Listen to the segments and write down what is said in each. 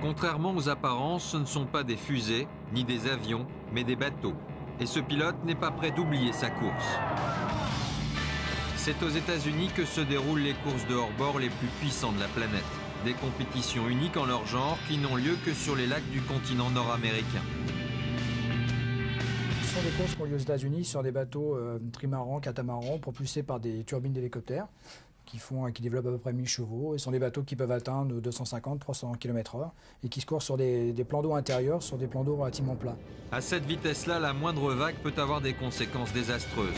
Contrairement aux apparences, ce ne sont pas des fusées, ni des avions, mais des bateaux. Et ce pilote n'est pas prêt d'oublier sa course. C'est aux États-Unis que se déroulent les courses de hors-bord les plus puissantes de la planète. Des compétitions uniques en leur genre qui n'ont lieu que sur les lacs du continent nord-américain. Ce sont des courses qui ont lieu aux États-Unis sur des bateaux trimarans, catamarans, propulsés par des turbines d'hélicoptères qui développent à peu près 1000 chevaux. Ce sont des bateaux qui peuvent atteindre 250-300 km/h et qui se courent sur des plans d'eau intérieurs, sur des plans d'eau relativement plats. À cette vitesse-là, la moindre vague peut avoir des conséquences désastreuses.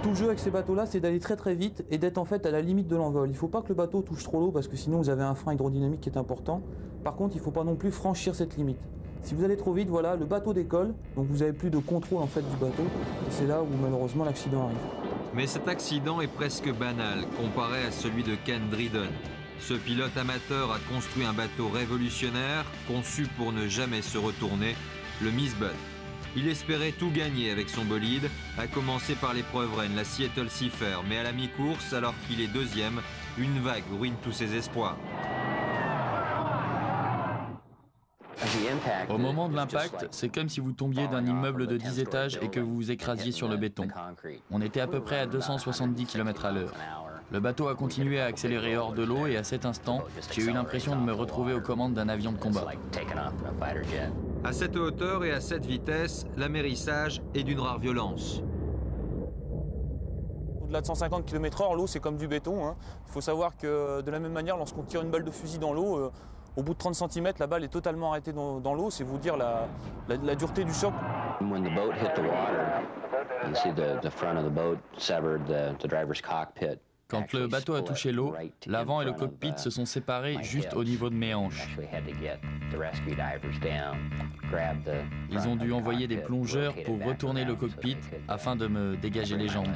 Tout le jeu avec ces bateaux-là, c'est d'aller très très vite et d'être en fait à la limite de l'envol. Il ne faut pas que le bateau touche trop l'eau parce que sinon vous avez un frein hydrodynamique qui est important. Par contre, il ne faut pas non plus franchir cette limite. Si vous allez trop vite, voilà, le bateau décolle, donc vous n'avez plus de contrôle en fait du bateau. Et c'est là où malheureusement l'accident arrive. Mais cet accident est presque banal comparé à celui de Ken Dryden. Ce pilote amateur a construit un bateau révolutionnaire conçu pour ne jamais se retourner, le Miss Bud. Il espérait tout gagner avec son bolide, à commencer par l'épreuve reine, la Seattle Seafair, mais à la mi-course, alors qu'il est deuxième, une vague ruine tous ses espoirs. Au moment de l'impact, c'est comme si vous tombiez d'un immeuble de 10 étages et que vous vous écrasiez sur le béton. On était à peu près à 270 km/h. Le bateau a continué à accélérer hors de l'eau et à cet instant, j'ai eu l'impression de me retrouver aux commandes d'un avion de combat. À cette hauteur et à cette vitesse, l'amérissage est d'une rare violence. Au-delà de 150 km/h, l'eau c'est comme du béton. Hein. Il faut savoir que de la même manière, lorsqu'on tire une balle de fusil dans l'eau, au bout de 30 cm, la balle est totalement arrêtée dans l'eau. C'est vous dire la dureté du choc. When the boat hit the water, you see the front of the boat severed the driver's cockpit. Quand le bateau a touché l'eau, l'avant et le cockpit se sont séparés juste au niveau de mes hanches. Ils ont dû envoyer des plongeurs pour retourner le cockpit afin de me dégager les jambes.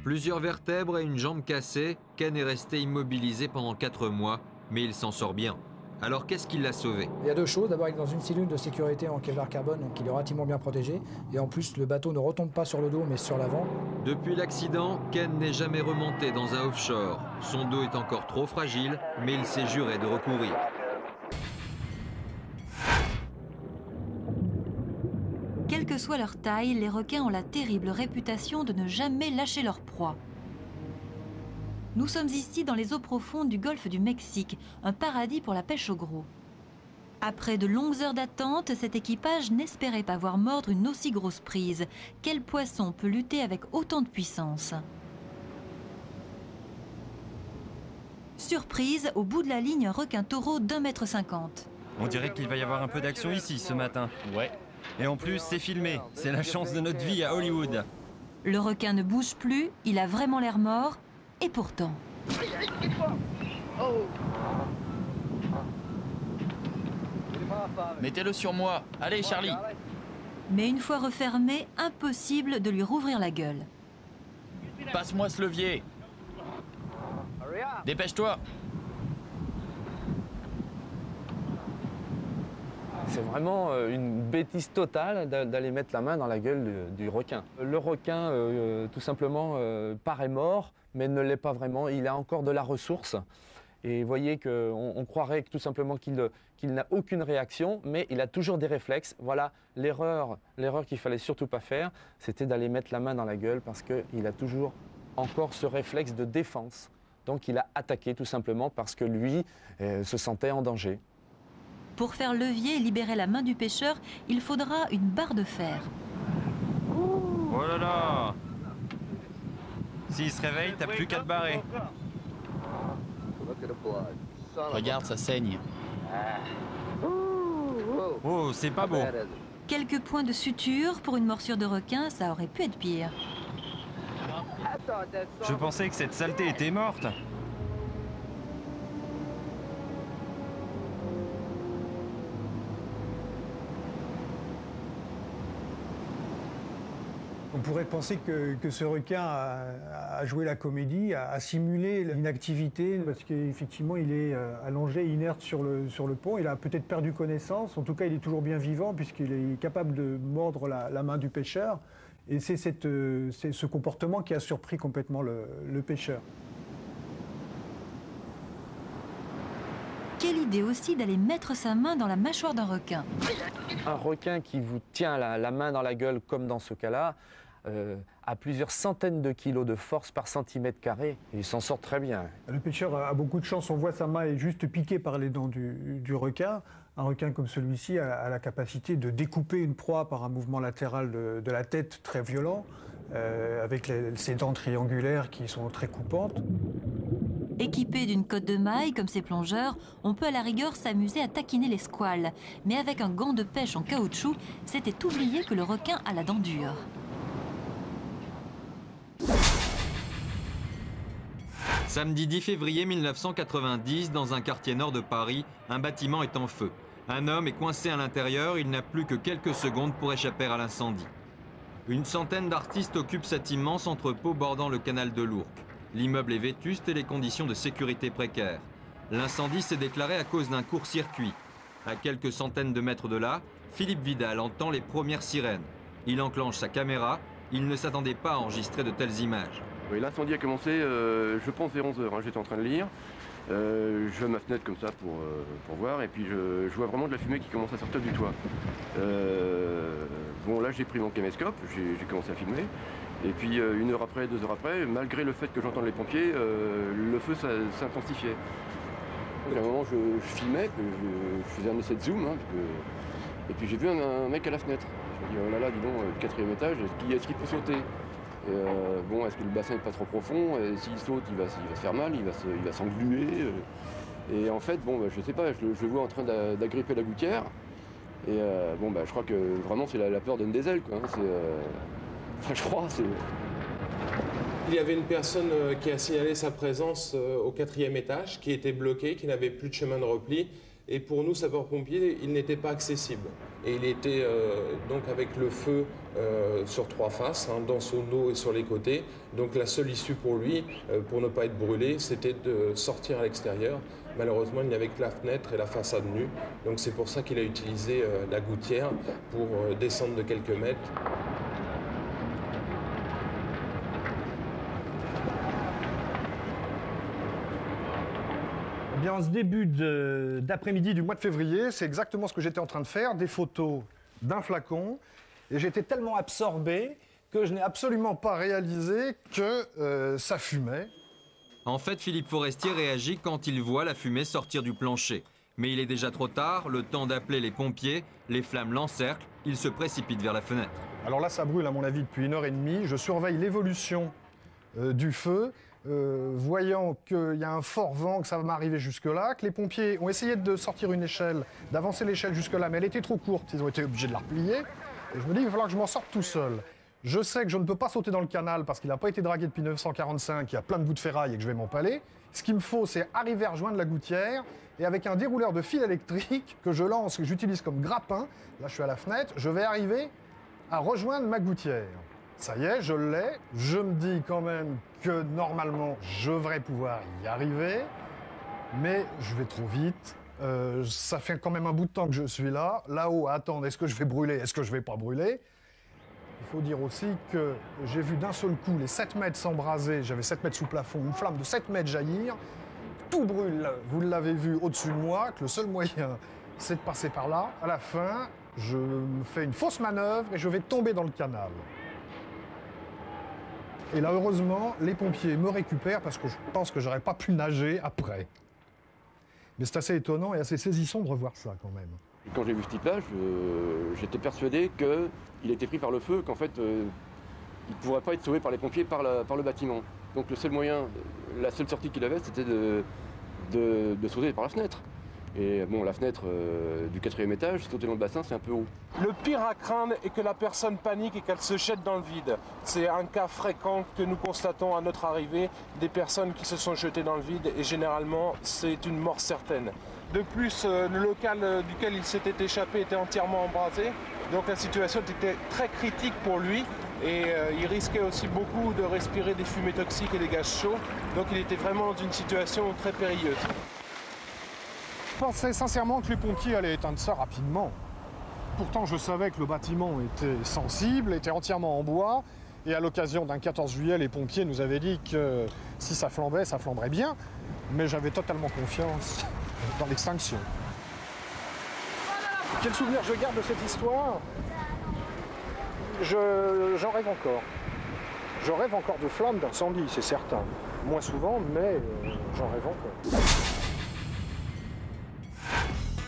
Plusieurs vertèbres et une jambe cassée, Ken est resté immobilisé pendant 4 mois, mais il s'en sort bien. Alors qu'est-ce qui l'a sauvé? Il y a deux choses. D'abord, il est dans une cellule de sécurité en Kevlar carbone, donc il est relativement bien protégé. Et en plus, le bateau ne retombe pas sur le dos, mais sur l'avant. Depuis l'accident, Ken n'est jamais remonté dans un offshore. Son dos est encore trop fragile, mais il s'est juré de recourir. Quelle que soit leur taille, les requins ont la terrible réputation de ne jamais lâcher leur proie. Nous sommes ici dans les eaux profondes du golfe du Mexique, un paradis pour la pêche au gros. Après de longues heures d'attente, cet équipage n'espérait pas voir mordre une aussi grosse prise. Quel poisson peut lutter avec autant de puissance? Surprise, au bout de la ligne, un requin taureau d'1,50 m. On dirait qu'il va y avoir un peu d'action ici ce matin. Ouais. Et en plus, c'est filmé. C'est la chance de notre vie à Hollywood. Le requin ne bouge plus, il a vraiment l'air mort. Et pourtant... Mettez-le sur moi. Allez, Charlie. Mais une fois refermé, impossible de lui rouvrir la gueule. Passe-moi ce levier. Dépêche-toi. C'est vraiment une bêtise totale d'aller mettre la main dans la gueule du requin. Le requin, tout simplement, paraît mort, mais ne l'est pas vraiment. Il a encore de la ressource. Et vous voyez qu'on croirait tout simplement qu'il n'a aucune réaction, mais il a toujours des réflexes. Voilà, l'erreur qu'il fallait surtout pas faire, c'était d'aller mettre la main dans la gueule parce qu'il a toujours encore ce réflexe de défense. Donc il a attaqué tout simplement parce que lui se sentait en danger. Pour faire levier et libérer la main du pêcheur, il faudra une barre de fer. Oh là là! S'il se réveille, t'as plus qu'à te barrer. Regarde, ça saigne. Oh, c'est pas beau. Quelques points de suture pour une morsure de requin, ça aurait pu être pire. Je pensais que cette saleté était morte. On pourrait penser que ce requin a joué la comédie, a simulé l'inactivité, parce qu'effectivement, il est allongé, inerte sur le pont. Il a peut-être perdu connaissance. En tout cas, il est toujours bien vivant, puisqu'il est capable de mordre la main du pêcheur. Et c'est ce comportement qui a surpris complètement le pêcheur. Quelle idée aussi d'aller mettre sa main dans la mâchoire d'un requin. Un requin qui vous tient la main dans la gueule, comme dans ce cas-là, a plusieurs centaines de kilos de force par centimètre carré. Il s'en sort très bien. Le pêcheur a beaucoup de chance, on voit sa main est juste piquée par les dents du requin. Un requin comme celui-ci a la capacité de découper une proie par un mouvement latéral de la tête très violent, avec ses dents triangulaires qui sont très coupantes. Équipé d'une cotte de maille comme ces plongeurs, on peut à la rigueur s'amuser à taquiner les squales. Mais avec un gant de pêche en caoutchouc, c'était oublier que le requin a la dent dure. Samedi 10 février 1990, dans un quartier nord de Paris, un bâtiment est en feu. Un homme est coincé à l'intérieur, il n'a plus que quelques secondes pour échapper à l'incendie. Une centaine d'artistes occupent cet immense entrepôt bordant le canal de l'Ourcq. L'immeuble est vétuste et les conditions de sécurité précaires. L'incendie s'est déclaré à cause d'un court-circuit. À quelques centaines de mètres de là, Philippe Vidal entend les premières sirènes. Il enclenche sa caméra, il ne s'attendait pas à enregistrer de telles images. Oui, l'incendie a commencé, je pense, vers 11h. J'étais en train de lire. Je vais à ma fenêtre comme ça pour voir. Et puis je vois vraiment de la fumée qui commence à sortir du toit. Bon, là, j'ai pris mon caméscope, j'ai commencé à filmer. Et puis 1 heure après, 2 heures après, malgré le fait que j'entende les pompiers, le feu s'intensifiait. À un moment, je filmais, je faisais un essai de zoom. Hein, et puis j'ai vu un mec à la fenêtre. Je me dis, oh là là, dis donc, 4e étage, est-ce qu'il peut sauter ? Bon, est-ce que le bassin n'est pas trop profond? S'il saute, il va se faire mal, il va s'engluer. Et en fait, bon, je sais pas, je le vois en train d'agripper la gouttière. Et bon, je crois que vraiment c'est la peur donne des ailes, quoi. Hein, enfin, je crois, c'est... Il y avait une personne qui a signalé sa présence au 4e étage, qui était bloquée, qui n'avait plus de chemin de repli. Et pour nous, sapeurs-pompiers, il n'était pas accessible. Et il était donc avec le feu sur 3 faces, hein, dans son dos et sur les côtés. Donc la seule issue pour lui, pour ne pas être brûlé, c'était de sortir à l'extérieur. Malheureusement, il n'y avait que la fenêtre et la façade nue. Donc c'est pour ça qu'il a utilisé la gouttière pour descendre de quelques mètres. Eh bien, en ce début d'après-midi du mois de février, c'est exactement ce que j'étais en train de faire, des photos d'un flacon. Et j'étais tellement absorbé que je n'ai absolument pas réalisé que ça fumait. En fait, Philippe Forestier réagit quand il voit la fumée sortir du plancher. Mais il est déjà trop tard, le temps d'appeler les pompiers, les flammes l'encerclent, il se précipite vers la fenêtre. Alors là, ça brûle à mon avis depuis 1h30. Je surveille l'évolution du feu. Voyant qu'il y a un fort vent, que ça va m'arriver jusque-là, que les pompiers ont essayé de sortir une échelle, d'avancer l'échelle jusque-là, mais elle était trop courte, ils ont été obligés de la replier. Et je me dis, il va falloir que je m'en sorte tout seul. Je sais que je ne peux pas sauter dans le canal parce qu'il n'a pas été dragué depuis 1945, il y a plein de bouts de ferraille et que je vais m'empaler. Ce qu'il me faut, c'est arriver à rejoindre la gouttière et avec un dérouleur de fil électrique que je lance, que j'utilise comme grappin, là je suis à la fenêtre, je vais arriver à rejoindre ma gouttière. Ça y est, je l'ai. Je me dis quand même que normalement, je devrais pouvoir y arriver. Mais je vais trop vite. Ça fait quand même un bout de temps que je suis là. Là-haut, à attendre, est-ce que je vais brûler? Est-ce que je vais pas brûler? Il faut dire aussi que j'ai vu d'un seul coup les 7 mètres s'embraser. J'avais 7 mètres sous plafond, une flamme de 7 mètres jaillir. Tout brûle, vous l'avez vu au-dessus de moi, que le seul moyen, c'est de passer par là. À la fin, je me fais une fausse manœuvre et je vais tomber dans le canal. Et là, heureusement, les pompiers me récupèrent parce que je pense que j'aurais pas pu nager après. Mais c'est assez étonnant et assez saisissant de revoir ça quand même. Quand j'ai vu ce type-là, j'étais persuadé qu'il était pris par le feu, qu'en fait, il ne pourrait pas être sauvé par les pompiers par le bâtiment. Donc le seul moyen, la seule sortie qu'il avait, c'était de sauter par la fenêtre. Et bon, la fenêtre du 4e étage, sauter dans le bassin, c'est un peu haut. Le pire à craindre est que la personne panique et qu'elle se jette dans le vide. C'est un cas fréquent que nous constatons à notre arrivée, des personnes qui se sont jetées dans le vide et généralement, c'est une mort certaine. De plus, le local duquel il s'était échappé était entièrement embrasé, donc la situation était très critique pour lui et il risquait aussi beaucoup de respirer des fumées toxiques et des gaz chauds, donc il était vraiment dans une situation très périlleuse. Je pensais sincèrement que les pompiers allaient éteindre ça rapidement. Pourtant, je savais que le bâtiment était sensible, était entièrement en bois. Et à l'occasion d'un 14 juillet, les pompiers nous avaient dit que si ça flamberait bien. mais j'avais totalement confiance dans l'extinction. Quel souvenir je garde de cette histoire? J'en rêve encore. Je rêve encore de flammes, d'incendie, c'est certain. Moins souvent, mais j'en rêve encore.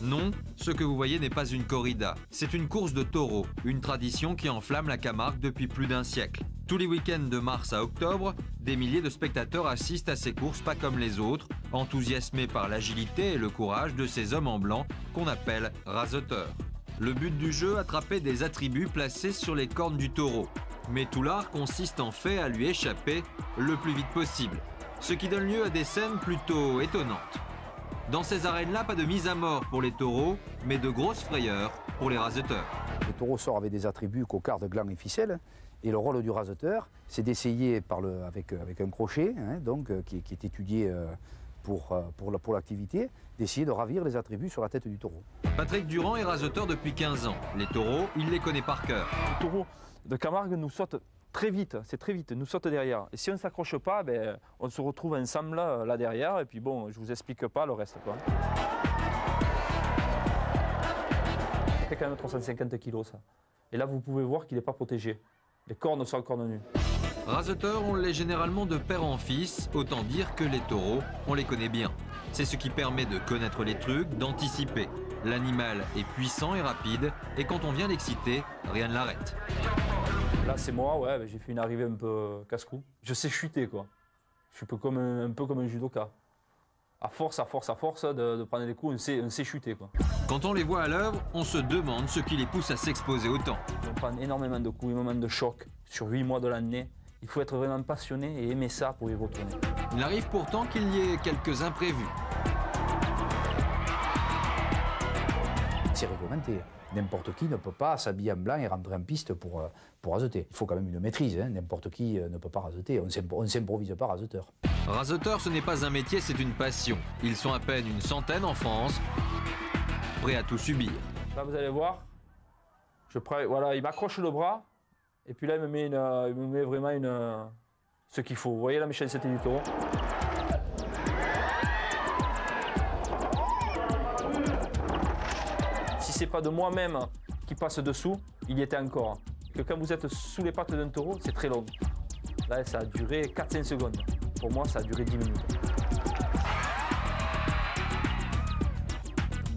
Non, ce que vous voyez n'est pas une corrida, c'est une course de taureaux, une tradition qui enflamme la Camargue depuis plus d'un siècle. Tous les week-ends de mars à octobre, des milliers de spectateurs assistent à ces courses pas comme les autres, enthousiasmés par l'agilité et le courage de ces hommes en blanc qu'on appelle raseteurs. Le but du jeu, attraper des attributs placés sur les cornes du taureau. Mais tout l'art consiste en fait à lui échapper le plus vite possible, ce qui donne lieu à des scènes plutôt étonnantes. Dans ces arènes-là, pas de mise à mort pour les taureaux, mais de grosses frayeurs pour les raseteurs. Le taureau sort avec des attributs cocarde, gland et ficelle. Et le rôle du raseteur, c'est d'essayer avec un crochet, qui est étudié pour l'activité, d'essayer de ravir les attributs sur la tête du taureau. Patrick Durand est raseteur depuis 15 ans. Les taureaux, il les connaît par cœur. Le taureau de Camargue nous saute très vite, nous saute derrière. Et si on ne s'accroche pas, on se retrouve ensemble là derrière, et puis bon, je vous explique pas le reste, quoi. Ça fait quand même 350 kg, ça. Et là, vous pouvez voir qu'il n'est pas protégé. Les cornes sont cornes nues. Raseteurs, on l'est généralement de père en fils, autant dire que les taureaux, on les connaît bien. C'est ce qui permet de connaître les trucs, d'anticiper. L'animal est puissant et rapide, et quand on vient l'exciter, rien ne l'arrête. Là, c'est moi, ouais, j'ai fait une arrivée un peu casse-cou. Je sais chuter, quoi. Je suis un peu comme un judoka. À force de prendre des coups, on sait chuter, quoi. Quand on les voit à l'œuvre, on se demande ce qui les pousse à s'exposer autant. On prend énormément de coups, énormément de chocs sur 8 mois de l'année. Il faut être vraiment passionné et aimer ça pour y retourner. Il arrive pourtant qu'il y ait quelques imprévus. C'est réglementé. N'importe qui ne peut pas s'habiller en blanc et rentrer en piste pour raseter. Il faut quand même une maîtrise, n'importe qui ne peut pas raseter. On ne s'improvise pas raseteur. Raseteur, ce n'est pas un métier, c'est une passion. Ils sont à peine une centaine en France, prêts à tout subir. Là, vous allez voir, voilà, il m'accroche le bras, et puis là, il me met vraiment ce qu'il faut. Vous voyez la méchanceté du taureau? Si c'est pas de moi-même qui passe dessous, il y était encore. Que quand vous êtes sous les pattes d'un taureau, c'est très long. Là, ça a duré 4-5 secondes. Pour moi, ça a duré 10 minutes.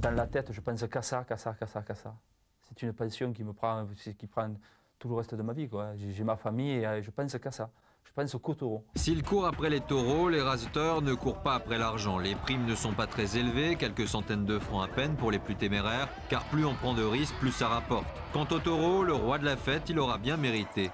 Dans la tête, je pense qu'à ça. C'est une passion qui prend tout le reste de ma vie, quoi. J'ai ma famille et je pense qu'à ça. Je pense qu'aux taureaux. S'ils courent après les taureaux, les raseteurs ne courent pas après l'argent. Les primes ne sont pas très élevées, quelques centaines de francs à peine pour les plus téméraires, car plus on prend de risques, plus ça rapporte. Quant au taureau, le roi de la fête, il aura bien mérité.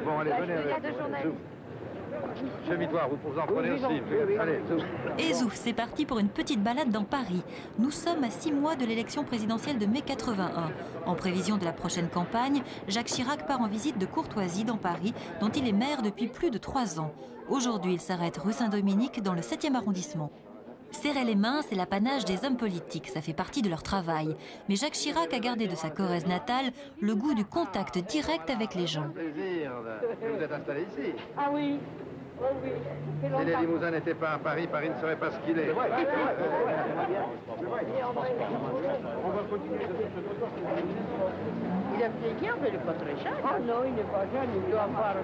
Bon, allez, venez avec moi. Chemise-toi, vous en prenez aussi. Allez, Et zouf, c'est parti pour une petite balade dans Paris. Nous sommes à 6 mois de l'élection présidentielle de mai 81. En prévision de la prochaine campagne, Jacques Chirac part en visite de courtoisie dans Paris, dont il est maire depuis plus de 3 ans. Aujourd'hui, il s'arrête rue Saint-Dominique, dans le 7e arrondissement. Serrer les mains, c'est l'apanage des hommes politiques, ça fait partie de leur travail. Mais Jacques Chirac a gardé de sa Corrèze natale le goût du contact direct avec les gens. plaisir. Vous êtes installé ici? Ah oui. Oh oui. Si les Limousins n'étaient pas à Paris, Paris ne serait pas ce qu'il est. On va continuer de Il a vieilli, mais il n'est pas très jeune. Ah non, il n'est pas jeune, il doit avoir 80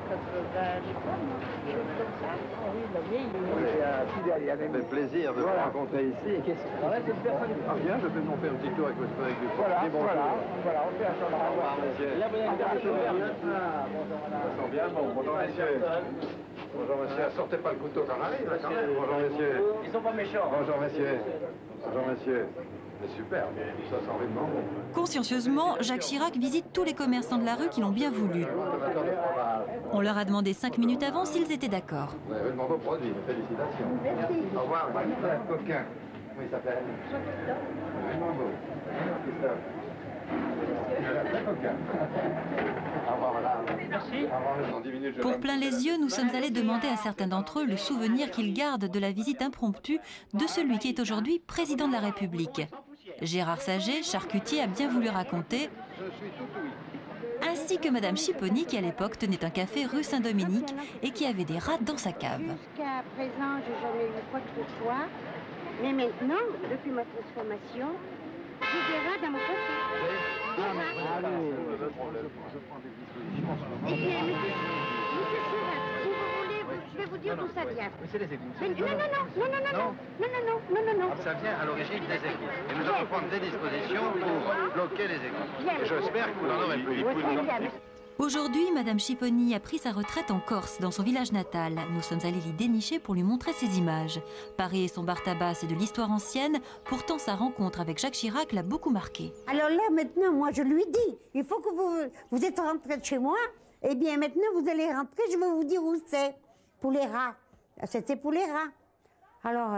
Ça fait plaisir de vous rencontrer ici. Ah bien, je vais m'en faire un petit tour avec votre collègue du fond. Voilà, on fait un tour. Au revoir, monsieur. Ça sent bien bon. Bonjour, monsieur. Bonjour, monsieur. Sortez pas le couteau quand on arrive, là, quand même. Bonjour, monsieur. Ils sont pas méchants. Bonjour, monsieur. Bonjour, monsieur. C'est super, ça sent vraiment bon. Consciencieusement, Jacques Chirac visite tous les commerçants de la rue qui l'ont bien voulu. On leur a demandé 5 minutes avant s'ils étaient d'accord. Vous avez demandé au produit, félicitations. Merci. Au revoir. Coquin. Comment il s'appelle? Vraiment beau. Christophe. Très coquin. Au revoir, là. Merci. Dans 10 minutes, je Pour vais- plein les yeux, nous sommes allés demander à certains d'entre eux le souvenir qu'ils gardent de la visite impromptue de celui qui est aujourd'hui président de la République. Gérard Saget, charcutier, a bien voulu raconter, ainsi que Madame Chipponi qui à l'époque tenait un café rue Saint-Dominique et qui avait des rats dans sa cave. Jusqu'à présent, j'ai jamais eu quoi que ce soit. Mais maintenant, depuis ma transformation, j'ai des rats dans mon café. Des rats. Eh bien, monsieur Chirac, si vous voulez, je vais vous dire d'où ça vient. Mais c'est les égouts. Mais non. Ça vient à l'origine des égouts. Et nous allons prendre des dispositions pour bloquer les égouts. Et j'espère que vous n'en aurez plus. Aujourd'hui, Madame Chipponi a pris sa retraite en Corse, dans son village natal. Nous sommes allés l'y dénicher pour lui montrer ses images. Paris et son bar tabac, c'est de l'histoire ancienne. Pourtant, sa rencontre avec Jacques Chirac l'a beaucoup marqué. Alors là, maintenant, moi, je lui dis, il faut que vous êtes rentré de chez moi. Eh bien, maintenant, vous allez rentrer, je vais vous dire où c'est. Pour les rats. C'était pour les rats. Alors,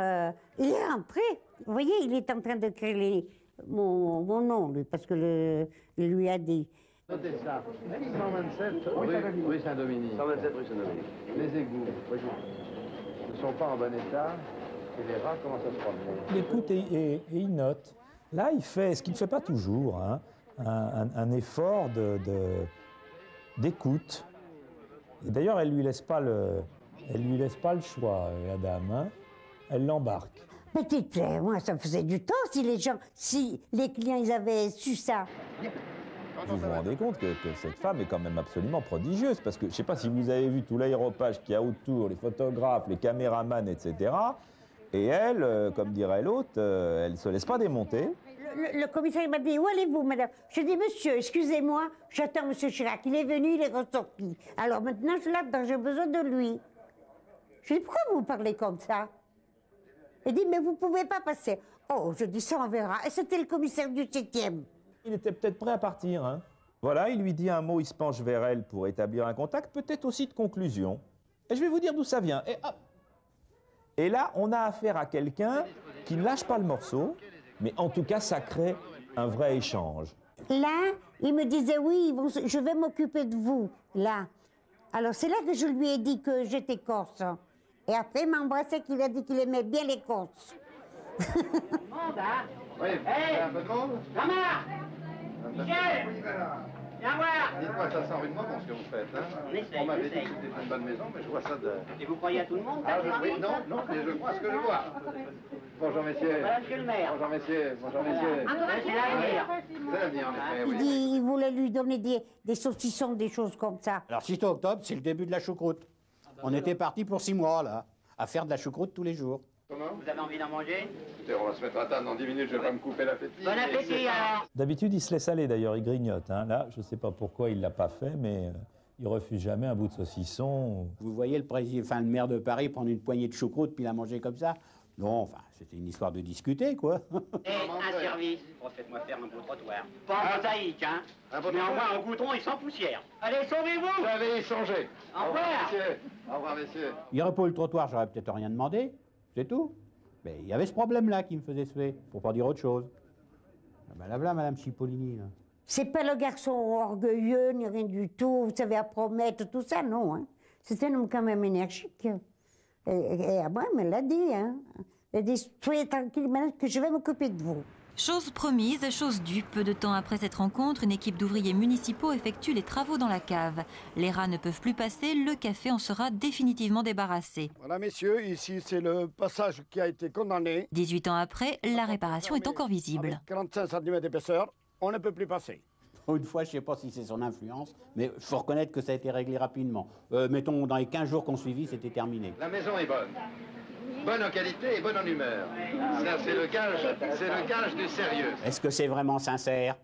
il est rentré. Vous voyez, il est en train de créer mon nom, lui, parce que il lui a dit. Notez ça. 127 rue Saint-Dominique. 127 rue Saint-Dominique. Les égouts ne sont pas en bon état et les rats commencent à se promener. Il écoute et il note. Là, il fait, ce qu'il ne fait pas toujours, hein, un effort d'écoute. Et d'ailleurs, elle ne lui laisse pas le choix, la dame. Hein. Elle l'embarque. Petit clair, moi, ça faisait du temps si les clients, ils avaient su ça. Vous vous rendez compte que cette femme est quand même absolument prodigieuse, parce que je ne sais pas si vous avez vu tout l'aéropage qu'il y a autour, les photographes, les caméramans, etc. Et elle, comme dirait l'autre, elle ne se laisse pas démonter. Le commissaire m'a dit, où allez-vous, madame? Je dis, monsieur, excusez-moi, j'attends monsieur Chirac. Il est venu, il est ressorti. Alors maintenant, je l'attends, j'ai besoin de lui. Je dis, pourquoi vous parlez comme ça? Il dit, mais vous ne pouvez pas passer. Oh, je dis, ça on verra. Et c'était le commissaire du 7e. Il était peut-être prêt à partir. Hein. Voilà, il lui dit un mot, il se penche vers elle pour établir un contact, peut-être aussi de conclusion. Et je vais vous dire d'où ça vient. Et hop. Et là, on a affaire à quelqu'un qui ne lâche pas le morceau, mais en tout cas, ça crée un vrai échange. Là, il me disait, oui, je vais m'occuper de vous, là. Alors, c'est là que je lui ai dit que j'étais corse. Et après, il m'a embrassé, qu'il a dit qu'il aimait bien les Corses. Oui, un peu de monde. Jean-Marc, Michel, viens voir. Dites-moi, ça sent rudement bon ce que vous faites. Hein. On essaye, On m'avait on dit que essaye. c'était une bonne maison, mais je vois ça de... Et vous croyez à tout le monde? Ah, oui, non, mais je crois ce que je vois. Bonjour, messieurs. Voilà, monsieur le maire. Bonjour, messieurs. Bonjour, messieurs. C'est l'avenir. C'est l'avenir, en effet, Il oui. dit, il voulait lui donner des saucissons, des choses comme ça. Alors, 6 octobre, c'est le début de la choucroute. On était parti pour 6 mois, là, à faire de la choucroute tous les jours. Comment? Vous avez envie d'en manger? Écoutez, on va se mettre à table dans 10 minutes, je vais pas me couper l'appétit. Bon appétit, alors. D'habitude, il se laisse aller, d'ailleurs, il grignote. Hein. Là, je ne sais pas pourquoi il ne l'a pas fait, mais il refuse jamais un bout de saucisson. Vous voyez le maire de Paris prendre une poignée de choucroute puis la manger comme ça? Non, enfin, c'était une histoire de discuter, quoi. Et un service. Faites-moi faire un beau trottoir. Pas mosaïque, hein. Mais en moins, un goudron et sans poussière. Allez, sauvez-vous. J'avais songé. Au revoir. Messieurs. Au revoir, messieurs. Il n'y aurait pas eu le trottoir, j'aurais peut-être rien demandé, c'est tout. Mais il y avait ce problème-là qui me faisait suer, pour pas dire autre chose. Ben là, voilà, Madame Chipolini, là. C'est pas le garçon orgueilleux, ni rien du tout, vous savez, à promettre, tout ça, non. Hein. C'est un homme quand même énergique. Et après, elle me l'a dit, hein. Elle a dit, soyez tranquille, maintenant que je vais m'occuper de vous. Chose promise, chose due. Peu de temps après cette rencontre, une équipe d'ouvriers municipaux effectue les travaux dans la cave. Les rats ne peuvent plus passer, le café en sera définitivement débarrassé. Voilà, messieurs, ici c'est le passage qui a été condamné. 18 ans après, la réparation est encore visible. 45 cm d'épaisseur, on ne peut plus passer. Une fois, je ne sais pas si c'est son influence, mais il faut reconnaître que ça a été réglé rapidement. Mettons, dans les 15 jours qu'on suivit, c'était terminé. La maison est bonne. Bonne en qualité et bonne en humeur. Ça, c'est le gage du sérieux. Est-ce que c'est vraiment sincère?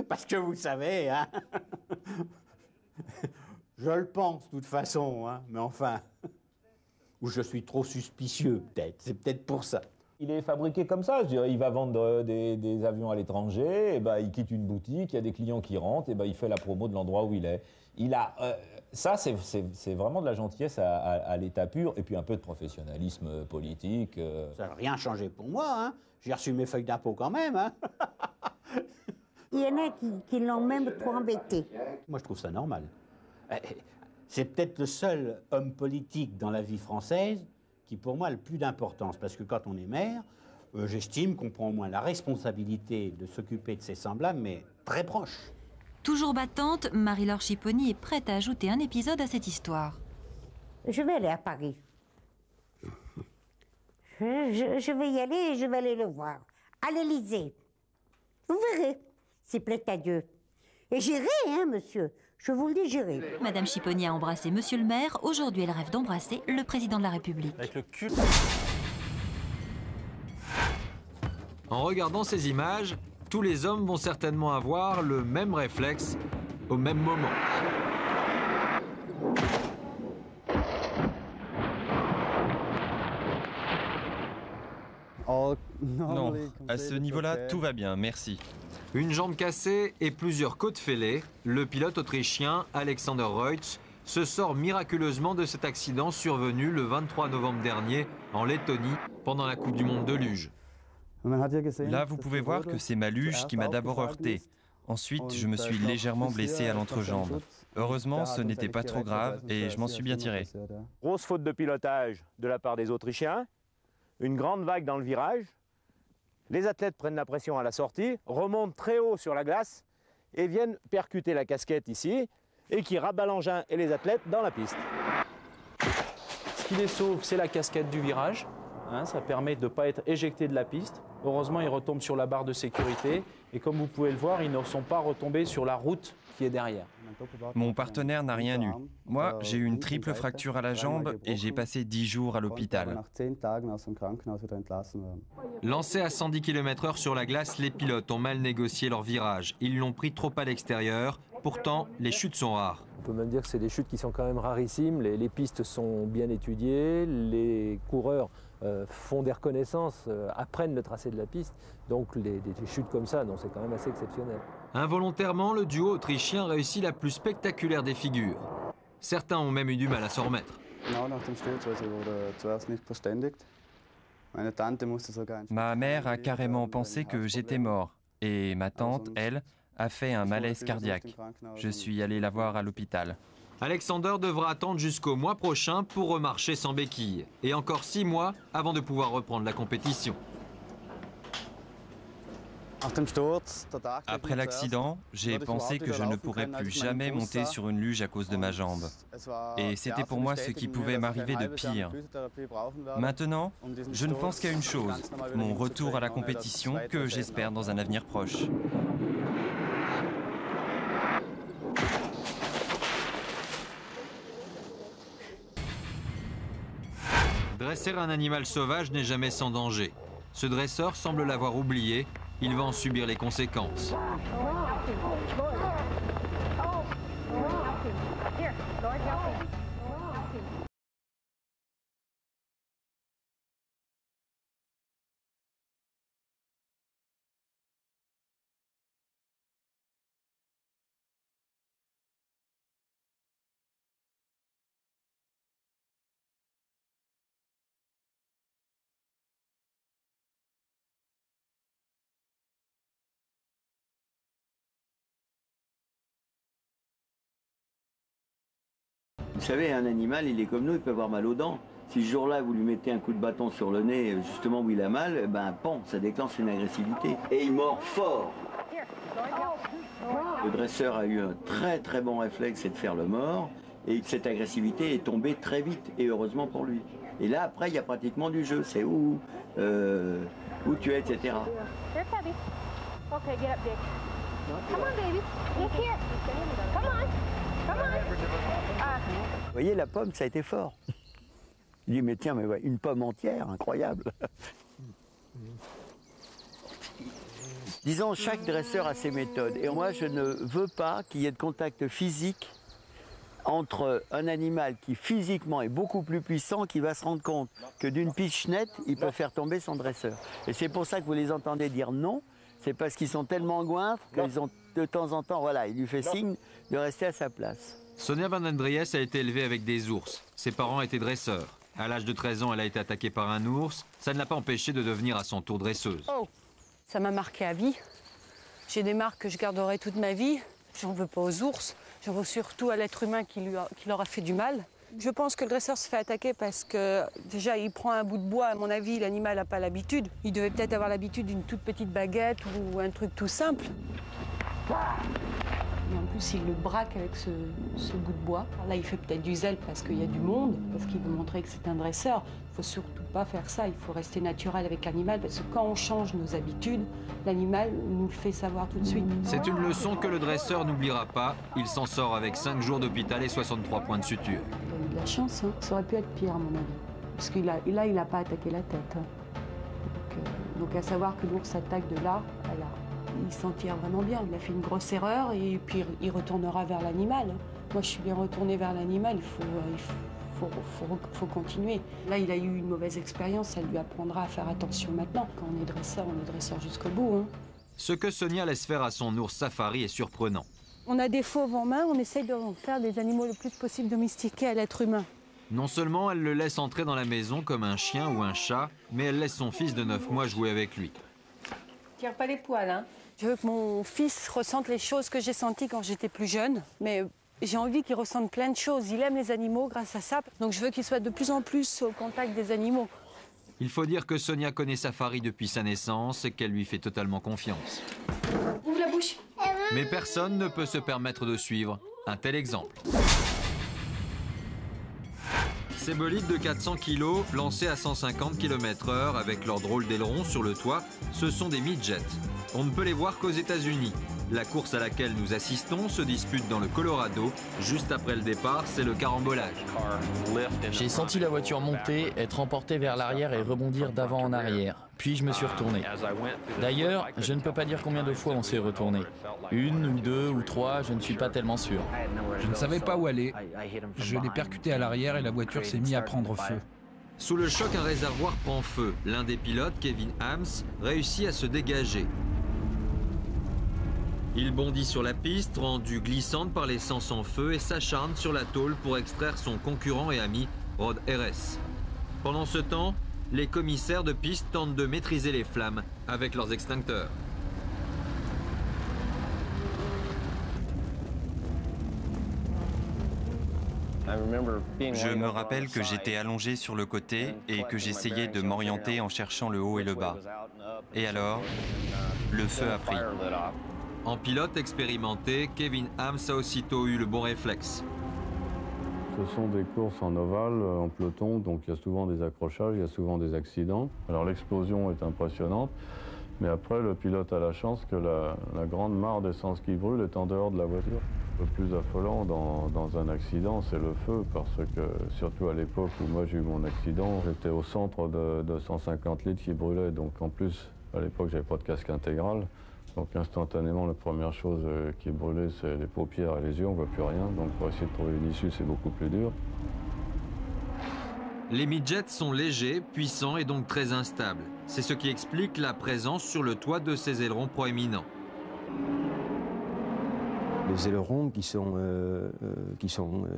Parce que vous savez, hein. Je le pense, de toute façon, hein, mais enfin... Ou je suis trop suspicieux, peut-être. C'est peut-être pour ça. Il est fabriqué comme ça, je dirais, il va vendre des avions à l'étranger, et ben, il quitte une boutique, il y a des clients qui rentrent, et ben, il fait la promo de l'endroit où il est. Ça, c'est vraiment de la gentillesse à l'état pur, et puis un peu de professionnalisme politique. Ça n'a rien changé pour moi, hein. J'ai reçu mes feuilles d'impôt quand même, hein. Il y en a qui l'ont même trop embêté. Moi, je trouve ça normal. C'est peut-être le seul homme politique dans la vie française qui, pour moi, a le plus d'importance. Parce que quand on est maire, j'estime qu'on prend au moins la responsabilité de s'occuper de ses semblables, mais très proche. Toujours battante, Marie-Laure Chipponi est prête à ajouter un épisode à cette histoire. Je vais aller à Paris. Je vais y aller et je vais aller le voir. À l'Élysée. Vous verrez, s'il plaît à Dieu. Et j'irai, hein, monsieur. Je vous le dis, j'irai. Madame Chipponi a embrassé Monsieur le maire. Aujourd'hui, elle rêve d'embrasser le président de la République. Avec le cul. En regardant ces images, tous les hommes vont certainement avoir le même réflexe au même moment. Non, à ce niveau-là, tout va bien, merci. Une jambe cassée et plusieurs côtes fêlées, le pilote autrichien Alexander Reutz se sort miraculeusement de cet accident survenu le 23 novembre dernier en Lettonie pendant la Coupe du Monde de luge. Là, vous pouvez voir que c'est ma luge qui m'a d'abord heurté. Ensuite, je me suis légèrement blessé à l'entrejambe. Heureusement, ce n'était pas trop grave et je m'en suis bien tiré. Grosse faute de pilotage de la part des Autrichiens, une grande vague dans le virage. Les athlètes prennent la pression à la sortie, remontent très haut sur la glace et viennent percuter la casquette ici et qui rabat l'engin et les athlètes dans la piste. Ce qui les sauve, c'est la casquette du virage. Hein, ça permet de ne pas être éjecté de la piste. Heureusement, ils retombent sur la barre de sécurité. Et comme vous pouvez le voir, ils ne sont pas retombés sur la route qui est derrière. Mon partenaire n'a rien eu. Moi, j'ai eu une triple fracture à la jambe et j'ai passé 10 jours à l'hôpital. Lancés à 110 km/h sur la glace, les pilotes ont mal négocié leur virage. Ils l'ont pris trop à l'extérieur. Pourtant, les chutes sont rares. On peut même dire que c'est des chutes qui sont quand même rarissimes. Les pistes sont bien étudiées. Les coureurs font des reconnaissances, apprennent le tracé de la piste. Donc des chutes comme ça, non, c'est quand même assez exceptionnel. Involontairement, le duo autrichien réussit la plus spectaculaire des figures. Certains ont même eu du mal à s'en remettre. Ma mère a carrément pensé que j'étais mort. Et ma tante, elle, a fait un malaise cardiaque. Je suis allé la voir à l'hôpital. Alexander devra attendre jusqu'au mois prochain pour remarcher sans béquille. Et encore 6 mois avant de pouvoir reprendre la compétition. Après l'accident, j'ai pensé que je ne pourrais plus jamais monter sur une luge à cause de ma jambe. Et c'était pour moi ce qui pouvait m'arriver de pire. Maintenant, je ne pense qu'à une chose, mon retour à la compétition que j'espère dans un avenir proche. Dresser un animal sauvage n'est jamais sans danger. Ce dresseur semble l'avoir oublié. Il va en subir les conséquences. Vous savez, un animal, il est comme nous, il peut avoir mal aux dents. Si ce jour-là, vous lui mettez un coup de bâton sur le nez, justement où il a mal, ben, pom, ça déclenche une agressivité. Et il mord fort. Le dresseur a eu un très très bon réflexe, c'est de faire le mort. Et cette agressivité est tombée très vite, et heureusement pour lui. Et là, après, il y a pratiquement du jeu. C'est où tu es, etc. Vous voyez, la pomme, ça a été fort. Il dit, mais tiens, mais ouais, une pomme entière, incroyable. Disons, chaque dresseur a ses méthodes. Et moi, je ne veux pas qu'il y ait de contact physique entre un animal qui physiquement est beaucoup plus puissant, qui va se rendre compte que d'une piche nette, il peut faire tomber son dresseur. Et c'est pour ça que vous les entendez dire non, c'est parce qu'ils sont tellement goinfres qu'ils ont de temps en temps, voilà, il lui fait signe de rester à sa place. Sonia Van Andries a été élevée avec des ours. Ses parents étaient dresseurs. À l'âge de 13 ans, elle a été attaquée par un ours. Ça ne l'a pas empêchée de devenir à son tour dresseuse. Oh, ça m'a marqué à vie. J'ai des marques que je garderai toute ma vie. J'en veux pas aux ours. J'en veux surtout à l'être humain qui leur a fait du mal. Je pense que le dresseur se fait attaquer parce que déjà il prend un bout de bois. À mon avis, l'animal n'a pas l'habitude. Il devait peut-être avoir l'habitude d'une toute petite baguette ou un truc tout simple. Et en plus, il le braque avec ce bout de bois. Alors là, il fait peut-être du zèle parce qu'il y a du monde, parce qu'il veut montrer que c'est un dresseur. Il ne faut surtout pas faire ça. Il faut rester naturel avec l'animal parce que quand on change nos habitudes, l'animal nous le fait savoir tout de suite. C'est une leçon que le dresseur n'oubliera pas. Il s'en sort avec 5 jours d'hôpital et 63 points de suture. Il a eu de la chance, hein. Ça aurait pu être pire, à mon avis. Parce qu'il il n'a pas attaqué la tête. Hein. Donc à savoir que l'ours attaque de là à là. Il s'en tire vraiment bien. Il a fait une grosse erreur et puis il retournera vers l'animal. Moi, je suis bien retournée vers l'animal. Il faut continuer. Là, il a eu une mauvaise expérience. Ça lui apprendra à faire attention maintenant. Quand on est dresseur jusqu'au bout. Hein. Ce que Sonia laisse faire à son ours safari est surprenant. On a des fauves en main. On essaye de faire des animaux le plus possible domestiqués à l'être humain. Non seulement elle le laisse entrer dans la maison comme un chien ou un chat, mais elle laisse son fils de 9 mois jouer avec lui. Tire pas les poils, hein. Je veux que mon fils ressente les choses que j'ai senties quand j'étais plus jeune, mais j'ai envie qu'il ressente plein de choses. Il aime les animaux grâce à ça, donc je veux qu'il soit de plus en plus au contact des animaux. Il faut dire que Sonia connaît Safari depuis sa naissance et qu'elle lui fait totalement confiance. Ouvre la bouche. Mais personne ne peut se permettre de suivre un tel exemple. Ces bolides de 400 kg, lancés à 150 km/h avec leur drôle d'aileron sur le toit, ce sont des midgets. On ne peut les voir qu'aux États-Unis. La course à laquelle nous assistons se dispute dans le Colorado. Juste après le départ, c'est le carambolage. J'ai senti la voiture monter, être emportée vers l'arrière et rebondir d'avant en arrière. Puis je me suis retourné. D'ailleurs, je ne peux pas dire combien de fois on s'est retourné. 1 ou 2 ou 3, je ne suis pas tellement sûr. Je ne savais pas où aller. Je l'ai percuté à l'arrière et la voiture s'est mise à prendre feu. Sous le choc, un réservoir prend feu. L'un des pilotes, Kevin Hams, réussit à se dégager. Il bondit sur la piste, rendue glissante par l'essence en feu, et s'acharne sur la tôle pour extraire son concurrent et ami, Rod Harris. Pendant ce temps, les commissaires de piste tentent de maîtriser les flammes avec leurs extincteurs. Je me rappelle que j'étais allongé sur le côté et que j'essayais de m'orienter en cherchant le haut et le bas. Et alors, le feu a pris. En pilote expérimenté, Kevin Hams a aussitôt eu le bon réflexe. Ce sont des courses en ovale, en peloton, donc il y a souvent des accrochages, il y a souvent des accidents. Alors l'explosion est impressionnante, mais après le pilote a la chance que la grande mare d'essence qui brûle est en dehors de la voiture. Le plus affolant dans un accident, c'est le feu, parce que surtout à l'époque où moi j'ai eu mon accident, j'étais au centre de 150 litres qui brûlaient, donc en plus à l'époque j'avais pas de casque intégral. Donc instantanément, la première chose qui est brûlée, c'est les paupières et les yeux, on ne voit plus rien. Donc pour essayer de trouver une issue, c'est beaucoup plus dur. Les midgets sont légers, puissants et donc très instables. C'est ce qui explique la présence sur le toit de ces ailerons proéminents. Les ailerons qui sont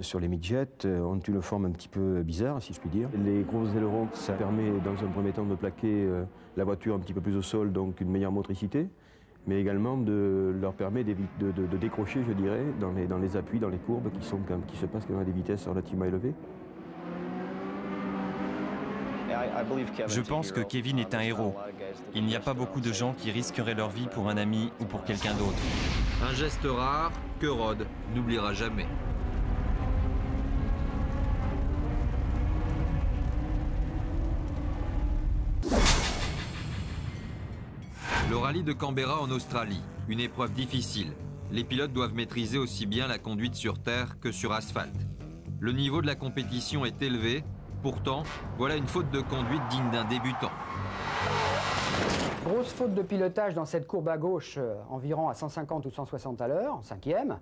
sur les midgets ont une forme un petit peu bizarre, si je puis dire. Les gros ailerons, ça permet dans un premier temps de plaquer la voiture un petit peu plus au sol, donc une meilleure motricité, mais également leur permet de décrocher, je dirais, dans les appuis, dans les courbes qui se passent quand même à des vitesses relativement élevées. Je pense que Kevin est un héros. Il n'y a pas beaucoup de gens qui risqueraient leur vie pour un ami ou pour quelqu'un d'autre. Un geste rare que Rod n'oubliera jamais. Le rallye de Canberra en Australie, une épreuve difficile. Les pilotes doivent maîtriser aussi bien la conduite sur terre que sur asphalte. Le niveau de la compétition est élevé, pourtant, voilà une faute de conduite digne d'un débutant. Grosse faute de pilotage dans cette courbe à gauche, environ à 150 ou 160 à l'heure, 5e.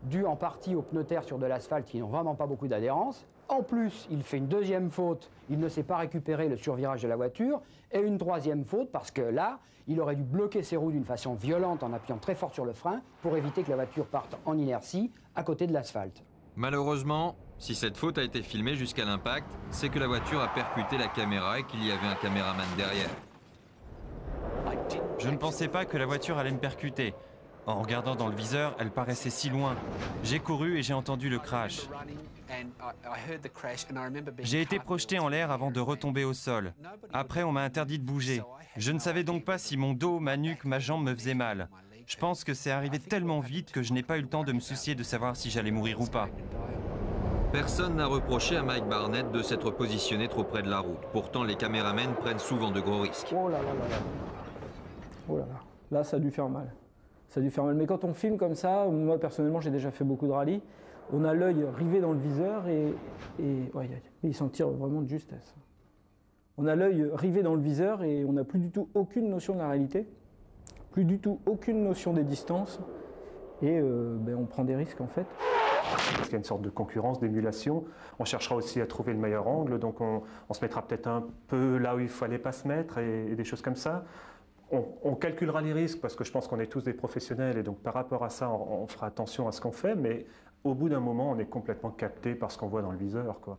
dû en partie aux pneus terre sur de l'asphalte qui n'ont vraiment pas beaucoup d'adhérence. En plus, il fait une deuxième faute, il ne sait pas récupérer le survirage de la voiture. Et une troisième faute, parce que là, il aurait dû bloquer ses roues d'une façon violente en appuyant très fort sur le frein pour éviter que la voiture parte en inertie à côté de l'asphalte. Malheureusement, si cette faute a été filmée jusqu'à l'impact, c'est que la voiture a percuté la caméra et qu'il y avait un caméraman derrière. Je ne pensais pas que la voiture allait me percuter. En regardant dans le viseur, elle paraissait si loin. J'ai couru et j'ai entendu le crash. J'ai été projeté en l'air avant de retomber au sol. Après, on m'a interdit de bouger. Je ne savais donc pas si mon dos, ma nuque, ma jambe me faisaient mal. Je pense que c'est arrivé tellement vite que je n'ai pas eu le temps de me soucier de savoir si j'allais mourir ou pas. Personne n'a reproché à Mike Barnett de s'être positionné trop près de la route. Pourtant, les caméramens prennent souvent de gros risques. Oh là là là là. Oh là là. Là, ça a dû faire mal. Ça a dû faire mal. Mais quand on filme comme ça, moi personnellement, j'ai déjà fait beaucoup de rallyes, on a l'œil rivé dans le viseur et il s'en tire vraiment de justesse. On a l'œil rivé dans le viseur et on n'a plus du tout aucune notion de la réalité, plus du tout aucune notion des distances et on prend des risques en fait. Parce qu'il y a une sorte de concurrence, d'émulation. On cherchera aussi à trouver le meilleur angle, donc on se mettra peut-être un peu là où il ne fallait pas se mettre et des choses comme ça. On calculera les risques parce que je pense qu'on est tous des professionnels et donc par rapport à ça, on fera attention à ce qu'on fait, mais au bout d'un moment, on est complètement capté par ce qu'on voit dans le viseur, quoi.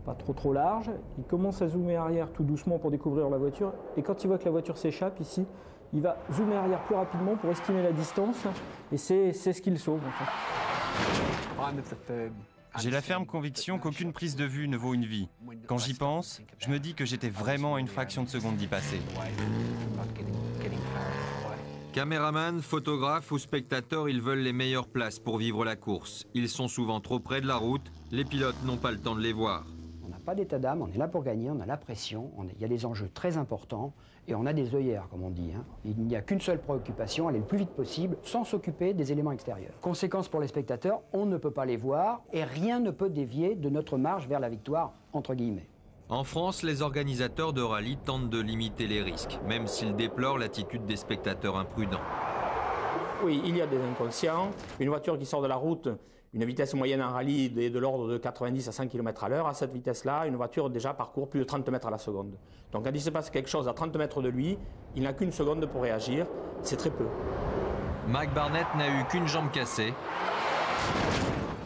Pas trop large, il commence à zoomer arrière tout doucement pour découvrir la voiture et quand il voit que la voiture s'échappe ici, il va zoomer arrière plus rapidement pour estimer la distance et c'est ce qu'il sauve en fait. J'ai la ferme conviction qu'aucune prise de vue ne vaut une vie. Quand j'y pense, je me dis que j'étais vraiment à une fraction de seconde d'y passer. Caméraman, photographe ou spectateurs, ils veulent les meilleures places pour vivre la course. Ils sont souvent trop près de la route, les pilotes n'ont pas le temps de les voir. On n'a pas d'état d'âme, on est là pour gagner, on a la pression, il y a des enjeux très importants et on a des œillères, comme on dit. Il n'y a qu'une seule préoccupation, aller le plus vite possible, sans s'occuper des éléments extérieurs. Conséquence pour les spectateurs, on ne peut pas les voir et rien ne peut dévier de notre marche vers la victoire, entre guillemets. En France, les organisateurs de rallye tentent de limiter les risques, même s'ils déplorent l'attitude des spectateurs imprudents. Oui, il y a des inconscients. Une voiture qui sort de la route, une vitesse moyenne en rallye est de l'ordre de 90 à 100 km/h. À cette vitesse-là, une voiture déjà parcourt plus de 30 mètres à la seconde. Donc quand il se passe quelque chose à 30 mètres de lui, il n'a qu'une seconde pour réagir. C'est très peu. Mike Barnett n'a eu qu'une jambe cassée.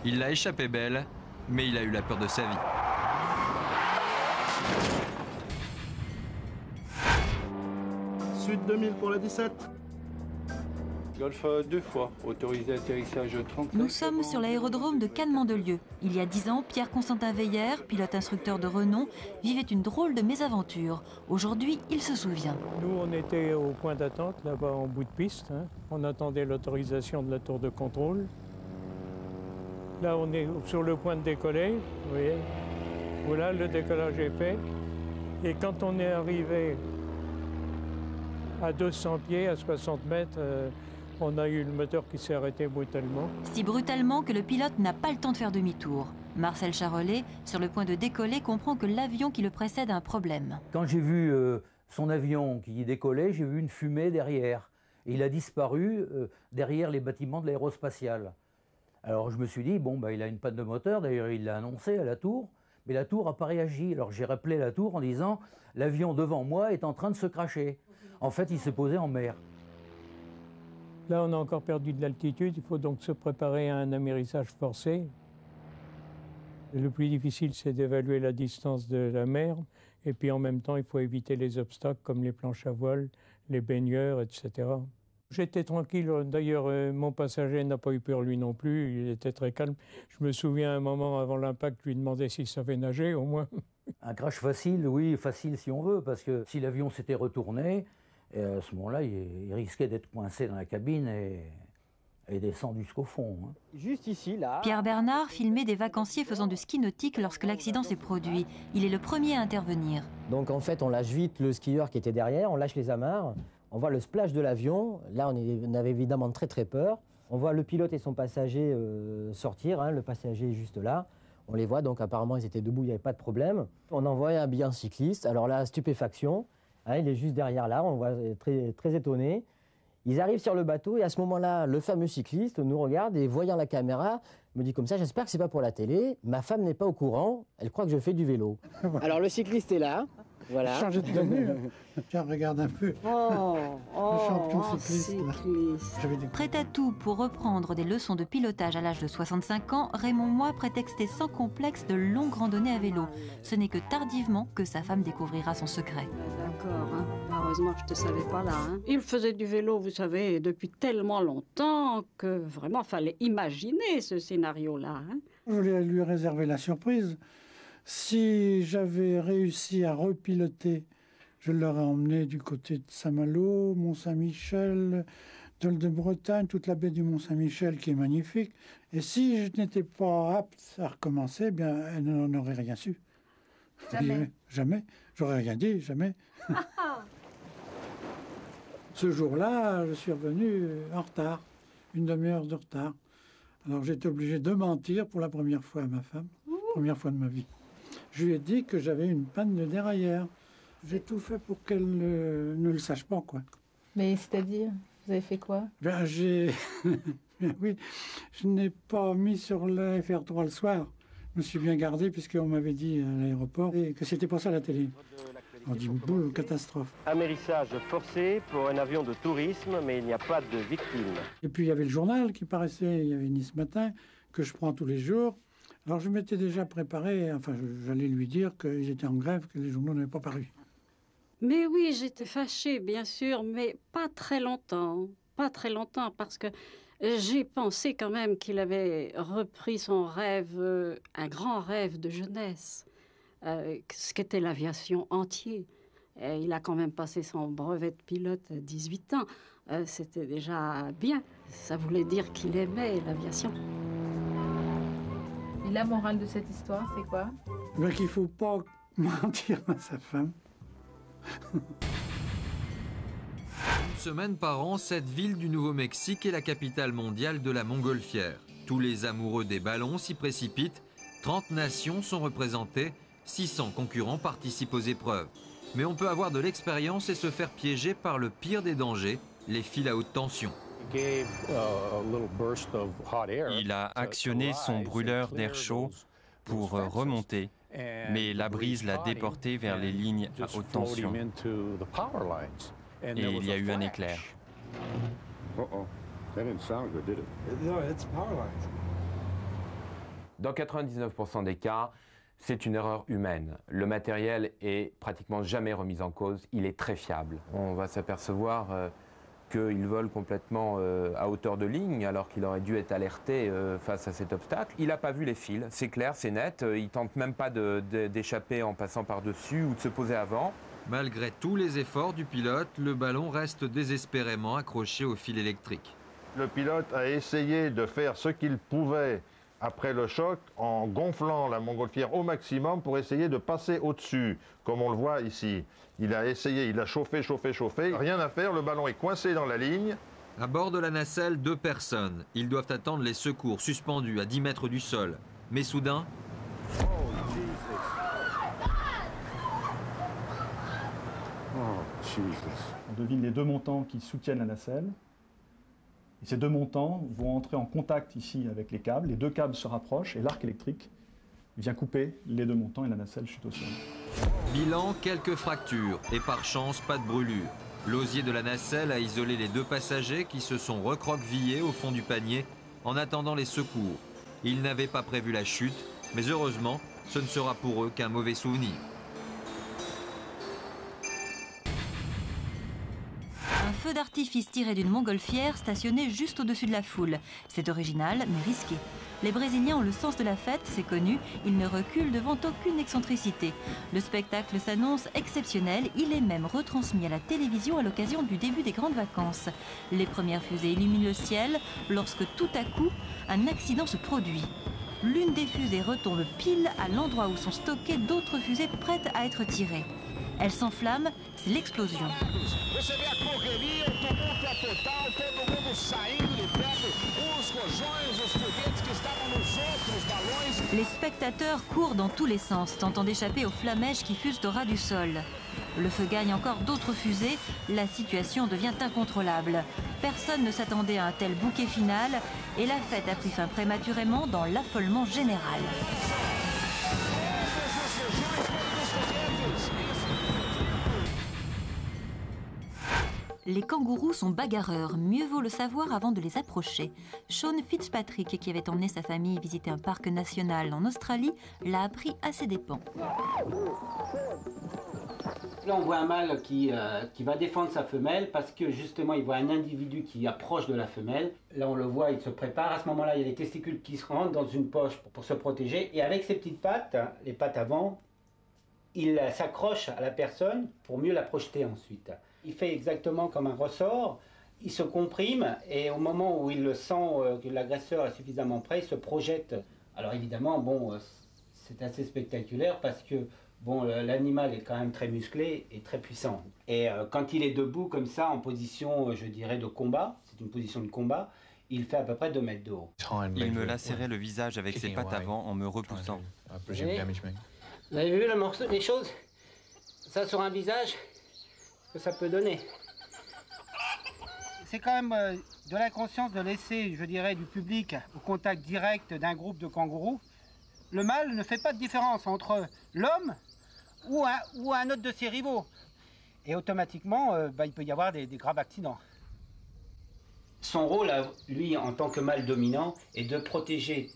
Il l'a échappé belle, mais il a eu la peur de sa vie. Sud 2000 pour la 17. Golf 2 fois, autorisé atterrissage 35. Nous sommes sur l'aérodrome de Cannes-Mandelieu. Il y a 10 ans, Pierre-Constantin Veillère, pilote instructeur de renom, vivait une drôle de mésaventure. Aujourd'hui, il se souvient. Nous, on était au point d'attente, là-bas en bout de piste. On attendait l'autorisation de la tour de contrôle. Là, on est sur le point de décoller, vous voyez. Voilà, le décollage est fait. Et quand on est arrivé à 200 pieds, à 60 mètres, on a eu le moteur qui s'est arrêté brutalement. Si brutalement que le pilote n'a pas le temps de faire demi-tour. Marcel Charolais, sur le point de décoller, comprend que l'avion qui le précède a un problème. Quand j'ai vu son avion qui décollait, j'ai vu une fumée derrière. Et il a disparu derrière les bâtiments de l'aérospatiale. Alors je me suis dit, bon, il a une panne de moteur, d'ailleurs il l'a annoncé à la tour, mais la tour n'a pas réagi. Alors j'ai rappelé la tour en disant, l'avion devant moi est en train de se cracher. En fait, il s'est posé en mer. Là, on a encore perdu de l'altitude, il faut donc se préparer à un amérissage forcé. Le plus difficile, c'est d'évaluer la distance de la mer, et puis en même temps, il faut éviter les obstacles comme les planches à voile, les baigneurs, etc. J'étais tranquille, d'ailleurs, mon passager n'a pas eu peur lui non plus, il était très calme. Je me souviens un moment avant l'impact, je lui demandais s'il savait nager, au moins. Un crash facile, oui, facile si on veut, parce que si l'avion s'était retourné, et à ce moment-là, il risquait d'être coincé dans la cabine et descendu jusqu'au fond. Juste ici, là... Pierre Bernard filmait des vacanciers faisant du ski nautique lorsque l'accident s'est produit. Il est le premier à intervenir. Donc en fait, on lâche vite le skieur qui était derrière, on lâche les amarres, on voit le splash de l'avion. Là, on avait évidemment très peur. On voit le pilote et son passager sortir, le passager est juste là. On les voit, donc apparemment ils étaient debout, il n'y avait pas de problème. On envoie un billet cycliste, alors là, stupéfaction, hein, il est juste derrière là, on le voit très, très étonné. Ils arrivent sur le bateau et à ce moment-là, le fameux cycliste nous regarde et voyant la caméra, me dit comme ça, j'espère que c'est pas pour la télé, ma femme n'est pas au courant, elle croit que je fais du vélo. Alors le cycliste est là, voilà. Changer de tenue. Tiens, regarde un peu. Le champion cycliste. Prêt à tout pour reprendre des leçons de pilotage à l'âge de 65 ans, Raymond Moy prétextait sans complexe de longues randonnées à vélo. Ce n'est que tardivement que sa femme découvrira son secret. D'accord, hein. Heureusement que je ne te savais pas là. Hein. Il faisait du vélo, vous savez, depuis tellement longtemps que vraiment, il fallait imaginer ce scénario-là. Hein. Je voulais lui réserver la surprise. Si j'avais réussi à repiloter, je l'aurais emmené du côté de Saint-Malo, Mont-Saint-Michel, Dol de Bretagne, toute la baie du Mont-Saint-Michel qui est magnifique. Et si je n'étais pas apte à recommencer, eh bien, elle n'en aurait rien su. Jamais. Jamais. J'aurais rien dit, jamais. Ce jour-là, je suis revenu en retard, une demi-heure de retard. Alors j'étais obligé de mentir pour la première fois à ma femme, première fois de ma vie. Je lui ai dit que j'avais une panne de dérailleur. J'ai tout fait pour qu'elle ne le sache pas, quoi. Mais c'est-à-dire, vous avez fait quoi? Ben, oui, je n'ai pas mis sur le FR3 le soir. Je me suis bien gardé puisqu'on m'avait dit à l'aéroport que c'était pas ça la télé. On dit boule, catastrophe. Amérissage forcé pour un avion de tourisme, mais il n'y a pas de victimes. Et puis il y avait le journal qui paraissait, il y avait Nice Matin, que je prends tous les jours. Alors je m'étais déjà préparé, enfin j'allais lui dire qu'ils étaient en grève, que les journaux n'avaient pas paru. Mais oui, j'étais fâchée, bien sûr, mais pas très longtemps. Pas très longtemps, parce que j'ai pensé quand même qu'il avait repris son rêve, un grand rêve de jeunesse, ce qu'était l'aviation entière. Il a quand même passé son brevet de pilote à 18 ans. C'était déjà bien. Ça voulait dire qu'il aimait l'aviation. Et la morale de cette histoire, c'est quoi? Ben, qu'il ne faut pas mentir à sa femme. Une semaine par an, cette ville du Nouveau-Mexique est la capitale mondiale de la montgolfière. Tous les amoureux des ballons s'y précipitent. 30 nations sont représentées, 600 concurrents participent aux épreuves. Mais on peut avoir de l'expérience et se faire piéger par le pire des dangers, les fils à haute tension. Il a actionné son brûleur d'air chaud pour remonter, mais la brise l'a déporté vers les lignes à haute tension. Et il y a eu un éclair. Dans 99% des cas, c'est une erreur humaine. Le matériel est pratiquement jamais remis en cause, il est très fiable. On va s'apercevoir qu'il vole complètement à hauteur de ligne, alors qu'il aurait dû être alerté face à cet obstacle. Il n'a pas vu les fils, c'est clair, c'est net. Il ne tente même pas d'échapper en passant par-dessus ou de se poser avant. Malgré tous les efforts du pilote, le ballon reste désespérément accroché au fil électrique. Le pilote a essayé de faire ce qu'il pouvait après le choc en gonflant la montgolfière au maximum pour essayer de passer au-dessus, comme on le voit ici. Il a essayé, il a chauffé, rien à faire, le ballon est coincé dans la ligne. À bord de la nacelle, 2 personnes. Ils doivent attendre les secours suspendus à 10 mètres du sol. Mais soudain... On devine les 2 montants qui soutiennent la nacelle. Et ces 2 montants vont entrer en contact ici avec les câbles. Les 2 câbles se rapprochent et l'arc électrique vient couper les 2 montants et la nacelle chute au sol. Bilan, quelques fractures et par chance, pas de brûlure. L'osier de la nacelle a isolé les 2 passagers qui se sont recroquevillés au fond du panier en attendant les secours. Ils n'avaient pas prévu la chute, mais heureusement, ce ne sera pour eux qu'un mauvais souvenir. Un feu d'artifice tiré d'une montgolfière stationnée juste au-dessus de la foule. C'est original, mais risqué. Les Brésiliens ont le sens de la fête, c'est connu. Ils ne reculent devant aucune excentricité. Le spectacle s'annonce exceptionnel. Il est même retransmis à la télévision à l'occasion du début des grandes vacances. Les premières fusées illuminent le ciel lorsque tout à coup, un accident se produit. L'une des fusées retombe pile à l'endroit où sont stockées d'autres fusées prêtes à être tirées. Elle s'enflamme, c'est l'explosion. Les spectateurs courent dans tous les sens, tentant d'échapper aux flamèches qui fusent au ras du sol. Le feu gagne encore d'autres fusées, la situation devient incontrôlable. Personne ne s'attendait à un tel bouquet final et la fête a pris fin prématurément dans l'affolement général. Les kangourous sont bagarreurs, mieux vaut le savoir avant de les approcher. Sean Fitzpatrick, qui avait emmené sa famille visiter un parc national en Australie, l'a appris à ses dépens. Là, on voit un mâle qui va défendre sa femelle parce que justement, il voit un individu qui approche de la femelle. Là, on le voit, il se prépare. À ce moment-là, il y a les testicules qui se rentrent dans une poche pour se protéger. Et avec ses petites pattes, les pattes avant, il s'accroche à la personne pour mieux la projeter ensuite. Il fait exactement comme un ressort, il se comprime et au moment où il le sent que l'agresseur est suffisamment près, il se projette. Alors évidemment, bon, c'est assez spectaculaire parce que bon, l'animal est quand même très musclé et très puissant. Et quand il est debout comme ça, en position, je dirais, de combat, c'est une position de combat, il fait à peu près 2 mètres de haut. Il me lacérait le visage avec ses pattes avant en me repoussant. Vous avez vu le morceau, les choses? Ça sur un visage, que ça peut donner. C'est quand même de l'inconscience de laisser, je dirais, du public au contact direct d'un groupe de kangourous. Le mâle ne fait pas de différence entre l'homme ou un autre de ses rivaux. Et automatiquement, il peut y avoir des graves accidents. Son rôle, lui, en tant que mâle dominant, est de protéger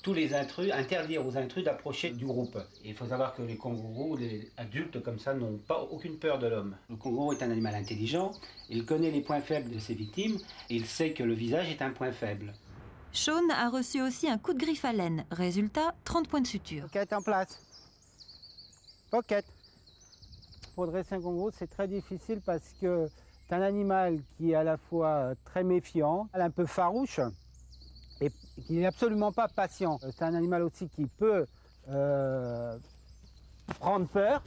tous les intrus, interdire aux intrus d'approcher du groupe. Et il faut savoir que les kangourous, les adultes comme ça, n'ont aucune peur de l'homme. Le kangourou est un animal intelligent, il connaît les points faibles de ses victimes, et il sait que le visage est un point faible. Sean a reçu aussi un coup de griffe à laine. Résultat, 30 points de suture. Pocket en place. Pocket. Pour dresser un kangourou, c'est très difficile parce que c'est un animal qui est à la fois très méfiant, un peu farouche, et qui n'est absolument pas patient. C'est un animal aussi qui peut prendre peur.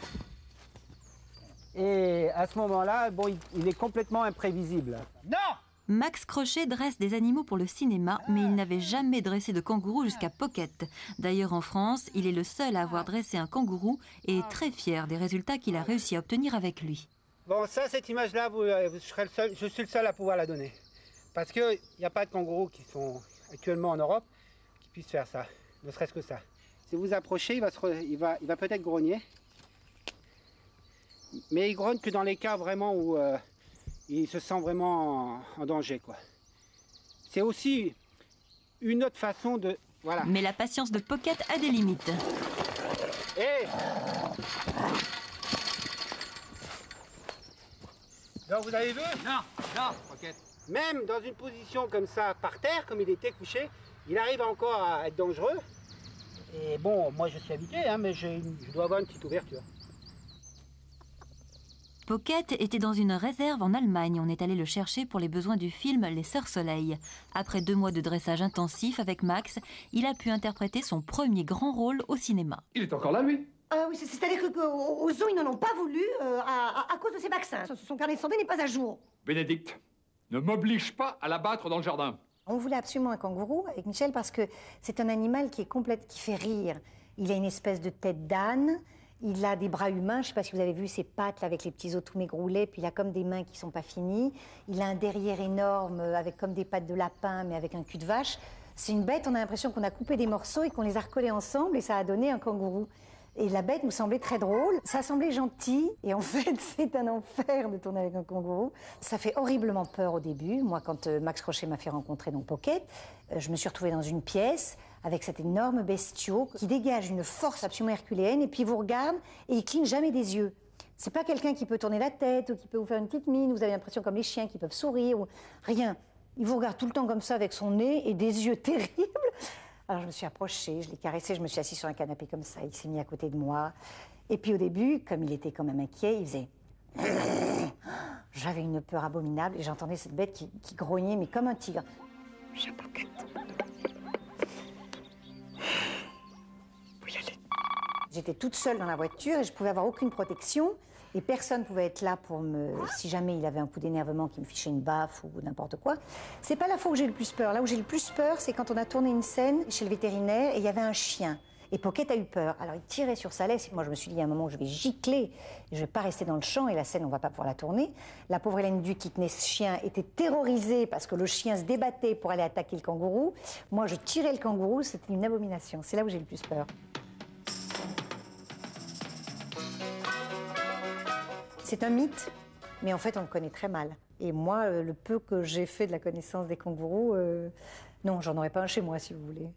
Et à ce moment-là, bon, il est complètement imprévisible. Non! Max Crochet dresse des animaux pour le cinéma, mais il n'avait jamais dressé de kangourou jusqu'à Pocket. D'ailleurs, en France, il est le seul à avoir dressé un kangourou et est très fier des résultats qu'il a réussi à obtenir avec lui. Bon, ça, cette image-là, je suis le seul à pouvoir la donner. Parce qu'il n'y a pas de kangourous qui sont actuellement en Europe qui puissent faire ça, ne serait-ce que ça. Si vous approchez, il va peut-être grogner. Mais il grogne que dans les cas vraiment où il se sent vraiment en danger, quoi. C'est aussi une autre façon de... Voilà. Mais la patience de Pocket a des limites. Hey! Donc vous avez vu? Non, Pocket. Même dans une position comme ça, par terre, comme il était couché, il arrive encore à être dangereux. Et bon, moi je suis habitué, hein, mais je dois avoir une petite ouverture. Pocket était dans une réserve en Allemagne. On est allé le chercher pour les besoins du film Les Sœurs Soleil. Après 2 mois de dressage intensif avec Max, il a pu interpréter son premier grand rôle au cinéma. Il est encore là, lui? Oui, c'est-à-dire qu'au zoo, ils n'en ont pas voulu à cause de ces vaccins. Son carnet de santé n'est pas à jour. Bénédicte, ne m'oblige pas à l'abattre dans le jardin. On voulait absolument un kangourou avec Michel parce que c'est un animal qui fait rire. Il a une espèce de tête d'âne. Il a des bras humains, je ne sais pas si vous avez vu ses pattes là, avec les petits os tout maigroulés, puis il a comme des mains qui ne sont pas finies. Il a un derrière énorme avec comme des pattes de lapin, mais avec un cul de vache. C'est une bête, on a l'impression qu'on a coupé des morceaux et qu'on les a recollés ensemble et ça a donné un kangourou. Et la bête nous semblait très drôle, ça semblait gentil et en fait c'est un enfer de tourner avec un kangourou. Ça fait horriblement peur au début. Moi quand Max Crochet m'a fait rencontrer donc Pocket, je me suis retrouvée dans une pièce avec cet énorme bestiau qui dégage une force absolument herculéenne et puis il vous regarde et il cligne jamais des yeux. C'est pas quelqu'un qui peut tourner la tête ou qui peut vous faire une petite mine, vous avez l'impression comme les chiens qui peuvent sourire ou rien. Il vous regarde tout le temps comme ça avec son nez et des yeux terribles. Alors je me suis approchée, je l'ai caressé, je me suis assise sur un canapé comme ça, il s'est mis à côté de moi. Et puis au début, comme il était quand même inquiet, il faisait... J'avais une peur abominable et j'entendais cette bête qui grognait, mais comme un tigre. J'étais toute seule dans la voiture et je pouvais avoir aucune protection. Et personne ne pouvait être là pour si jamais il avait un coup d'énervement, qui me fichait une baffe ou n'importe quoi. C'est pas la fois où j'ai le plus peur. Là où j'ai le plus peur, c'est quand on a tourné une scène chez le vétérinaire et il y avait un chien. Et Pocket a eu peur. Alors il tirait sur sa laisse. Et moi je me suis dit, il y a un moment où je vais gicler. Je ne vais pas rester dans le champ et la scène, on ne va pas pouvoir la tourner. La pauvre Hélène Duc qui tenait ce chien était terrorisée parce que le chien se débattait pour aller attaquer le kangourou. Moi je tirais le kangourou, c'était une abomination. C'est là où j'ai le plus peur. C'est un mythe, mais en fait on le connaît très mal. Et moi, le peu que j'ai fait de la connaissance des kangourous, non, j'en aurais pas un chez moi si vous voulez.